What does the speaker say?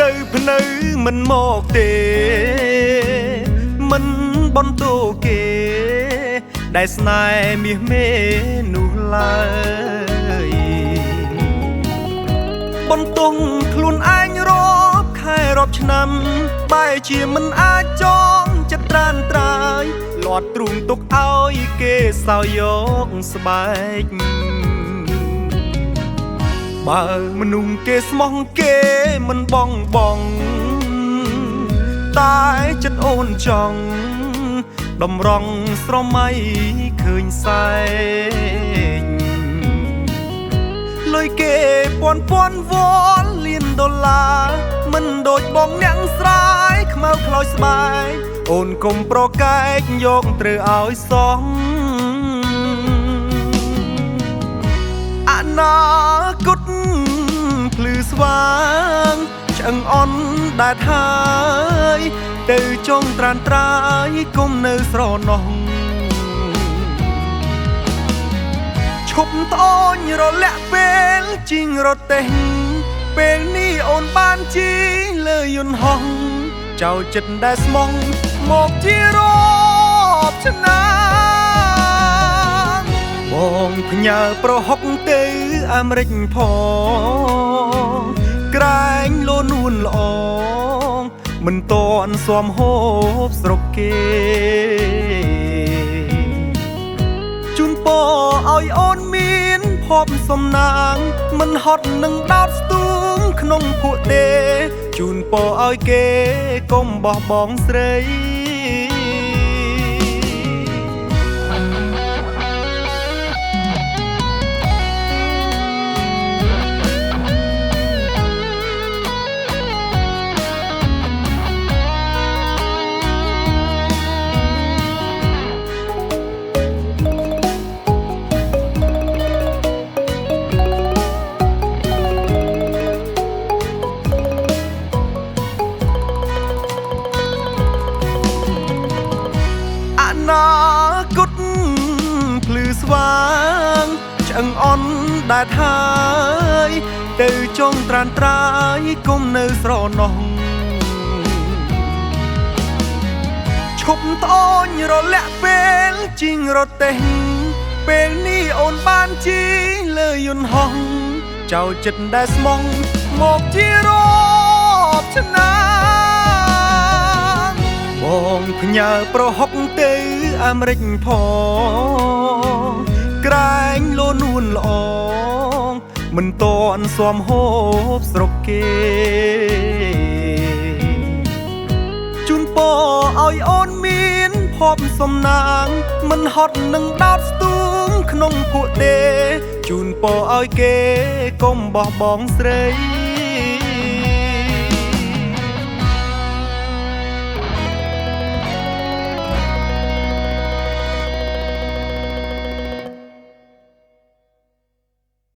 ទៅភ្នៅមិនមកទេមិនបន់តូគេដែលស្នេហ៍មាសមេនោះឡើយបន្ទង់ខ្លួនឯងរាប់ខែរាប់ឆ្នាំបែរជាមិនអាចចងចិត្តត្រានត្រាយលាត់ទ្រូងទុកឲ្យគេសោយយកស្បែកបើមនុស្សគេស្មោះគេមិនបងតែចិត្តអូនចង់តម្រង់ស្រមៃឃើញសែងលុយគេពាន់វល់លានដុល្លារមិនដូចបងអ្នកស្រាយខ្មៅខ្លោចស្បែកអូនកុំប្រកែកយកត្រូវឲ្យសងអនាគតភ្លឺស្វាងឆ្អឹងអន់ដែលហើយទៅចង់ត្រានត្រាយកុំនៅស្រណោះឈប់ត្អូញរលាក់ពេលជីងរទេះពេលនេះអូនបានជីលើយន្តហោះចៅចិត្តដែលស្មងមកជារាប់ឆ្នាំបងផ្ញើប្រហុកទៅអាមេរិកផងក្រែងលូនួនល្អមិនតន់ស៊ាំហូបស្រុកគេជូនពរឲ្យអូនមានភ័ព្វសំណាងមិនហត់នឹងដោតស្ទូងក្នុងភក់ទេជូនពរឲ្យគេកុំបោះបង់ស្រីអនាគតភ្លឺស្វាងឆ្អឹងអន់ដែលហើយទៅចង់ត្រានត្រាយកុំនៅស្រណោះឈប់ត្អូញរលាក់ពេលជីងរទេះពេលនេះអូនបានជីលើយន្តហោះចៅចិត្តដែលស្មងមកជារាប់ឆ្នាំបងផ្ញើប្រហុកទៅអាមេរិកផងក្រែងលូនួនល្អមិនតន់ស៊ាំហូបស្រុកគេជូនពរឲ្យអូនមានភ័ព្វសំណាងមិនហត់នឹងដោតស្ទូងក្នុងភក់ទេជូនពរឲ្យគេកុំបោះបង់ស្រី